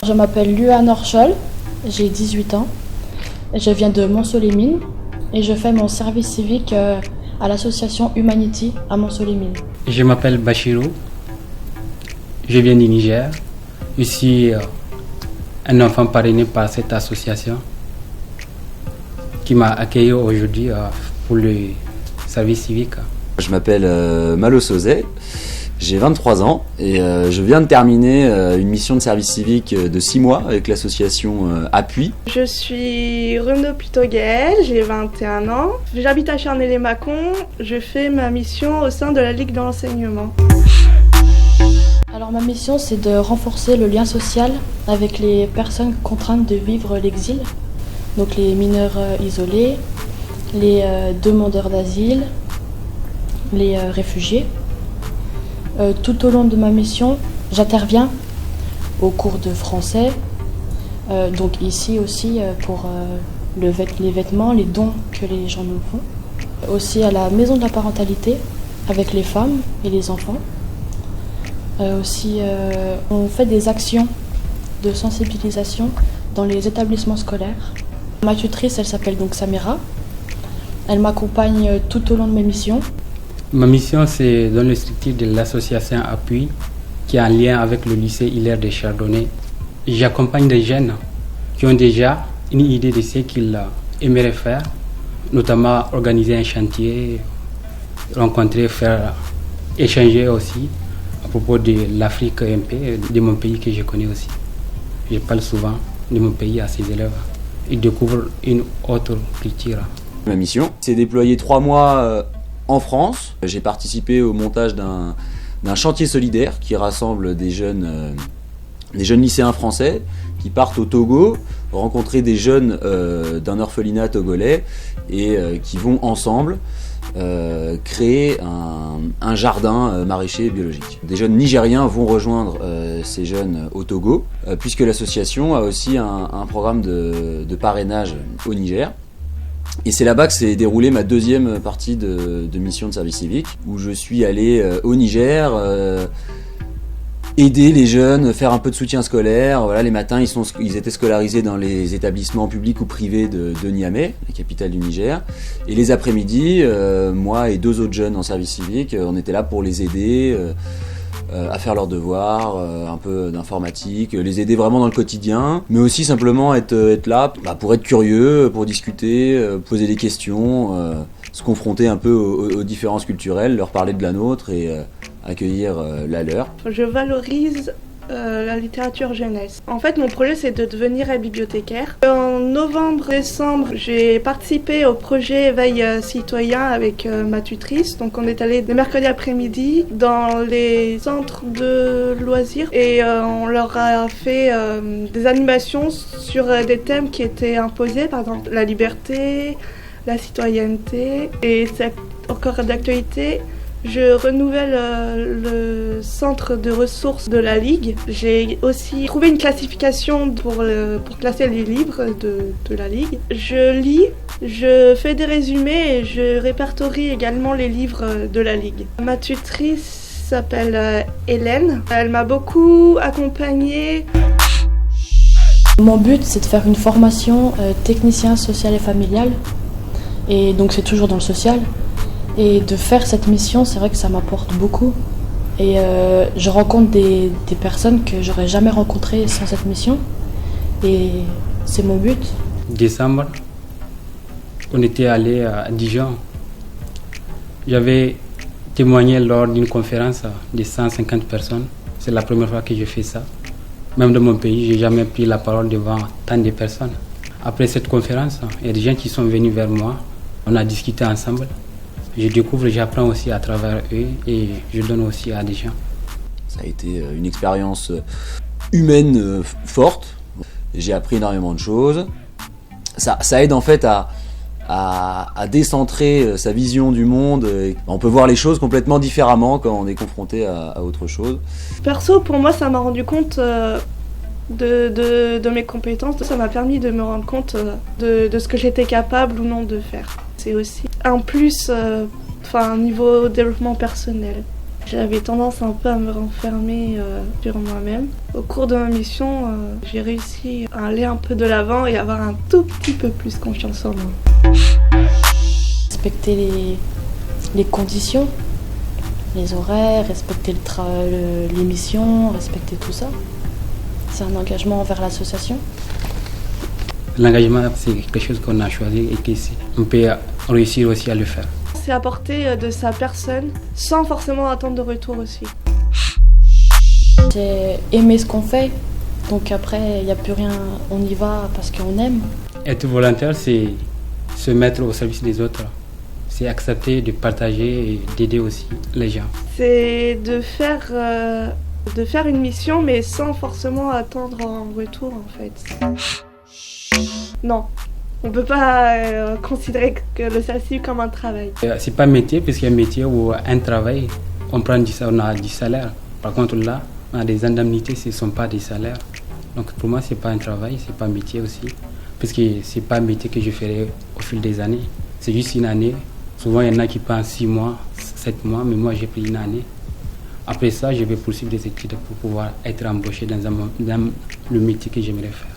Je m'appelle Luan Orchol, j'ai 18 ans, je viens de Mont-Soleil-Mines et je fais mon service civique à l'association Humanity à Mont-Soleil-Mines. Je m'appelle Bachirou, je viens du Niger. Je suis un enfant parrainé par cette association qui m'a accueilli aujourd'hui pour le service civique. Je m'appelle Malo Sauzet, j'ai 23 ans et je viens de terminer une mission de service civique de 6 mois avec l'association Appui. Je suis Renaud Pitoguel, j'ai 21 ans, j'habite à Charnay-les-Mâcons, je fais ma mission au sein de la Ligue de l'enseignement. Alors ma mission c'est de renforcer le lien social avec les personnes contraintes de vivre l'exil, donc les mineurs isolés, les demandeurs d'asile, les réfugiés. Tout au long de ma mission, j'interviens au cours de français, donc ici aussi pour les vêtements, les dons que les gens nous font. Aussi à la maison de la parentalité avec les femmes et les enfants. Aussi, on fait des actions de sensibilisation dans les établissements scolaires. Ma tutrice, elle s'appelle donc Samira. Elle m'accompagne tout au long de mes missions. Ma mission, c'est dans le structure de l'association Appui, qui est en lien avec le lycée Hilaire de Chardonnay. J'accompagne des jeunes qui ont déjà une idée de ce qu'ils aimeraient faire, notamment organiser un chantier, rencontrer, faire échanger aussi à propos de l'Afrique un peu, de mon pays que je connais aussi. Je parle souvent de mon pays à ces élèves. Ils découvrent une autre culture. Ma mission, c'est déployer 3 mois en France. J'ai participé au montage d'un chantier solidaire qui rassemble des jeunes lycéens français qui partent au Togo rencontrer des jeunes d'un orphelinat togolais et qui vont ensemble créer un jardin maraîcher biologique. Des jeunes nigériens vont rejoindre ces jeunes au Togo puisque l'association a aussi un programme de parrainage au Niger. Et c'est là-bas que s'est déroulée ma deuxième partie de mission de service civique, où je suis allé au Niger, aider les jeunes, faire un peu de soutien scolaire. Voilà, les matins, ils étaient scolarisés dans les établissements publics ou privés de Niamey, la capitale du Niger. Et les après-midi, moi et 2 autres jeunes en service civique, on était là pour les aider à faire leurs devoirs, un peu d'informatique, les aider vraiment dans le quotidien, mais aussi simplement être là pour être curieux, pour discuter, poser des questions, se confronter un peu aux différences culturelles, leur parler de la nôtre et accueillir la leur. Je valorise la littérature jeunesse. En fait, mon projet, c'est de devenir un bibliothécaire. En novembre-décembre, j'ai participé au projet Éveil citoyen avec ma tutrice. Donc, on est allé le mercredi après-midi dans les centres de loisirs et on leur a fait des animations sur des thèmes qui étaient imposés, par exemple la liberté, la citoyenneté. Et c'est encore d'actualité. Je renouvelle le centre de ressources de la Ligue. J'ai aussi trouvé une classification pour classer les livres de la Ligue. Je lis, je fais des résumés et je répertorie également les livres de la Ligue. Ma tutrice s'appelle Hélène. Elle m'a beaucoup accompagnée. Mon but, c'est de faire une formation technicien social et familial. Et donc c'est toujours dans le social. Et de faire cette mission, c'est vrai que ça m'apporte beaucoup. Et je rencontre des personnes que j'aurais jamais rencontrées sans cette mission. Et c'est mon but. Décembre, on était allé à Dijon. J'avais témoigné lors d'une conférence de 150 personnes. C'est la première fois que je fais ça. Même dans mon pays, je n'ai jamais pris la parole devant tant de personnes. Après cette conférence, il y a des gens qui sont venus vers moi. On a discuté ensemble. Je découvre, j'apprends aussi à travers eux et je donne aussi à des gens. Ça a été une expérience humaine forte. J'ai appris énormément de choses. Ça aide en fait à décentrer sa vision du monde. On peut voir les choses complètement différemment quand on est confronté à autre chose. Perso, pour moi, ça m'a rendu compte de mes compétences. Ça m'a permis de me rendre compte de ce que j'étais capable ou non de faire. C'est aussi un plus niveau développement personnel. J'avais tendance un peu à me renfermer sur moi-même. Au cours de ma mission, j'ai réussi à aller un peu de l'avant et avoir un tout petit peu plus confiance en moi. Respecter les conditions, les horaires, respecter les missions, respecter tout ça. C'est un engagement envers l'association. L'engagement, c'est quelque chose qu'on a choisi et qu'on peut réussir aussi à le faire. C'est apporter de sa personne sans forcément attendre de retour aussi. C'est aimer ce qu'on fait, donc après il n'y a plus rien, on y va parce qu'on aime. Être volontaire, c'est se mettre au service des autres. C'est accepter de partager et d'aider aussi les gens. C'est de faire une mission mais sans forcément attendre en retour en fait. Non. On ne peut pas considérer que le SASU comme un travail. C'est pas un métier, puisqu'il y a un métier où un travail, on a du salaire. Par contre là, on a des indemnités, ce ne sont pas des salaires. Donc pour moi, ce n'est pas un travail, ce n'est pas un métier aussi. Puisque ce n'est pas un métier que je ferai au fil des années. C'est juste une année. Souvent, il y en a qui pensent 6 mois, 7 mois, mais moi j'ai pris une année. Après ça, je vais poursuivre des études pour pouvoir être embauché dans le métier que j'aimerais faire.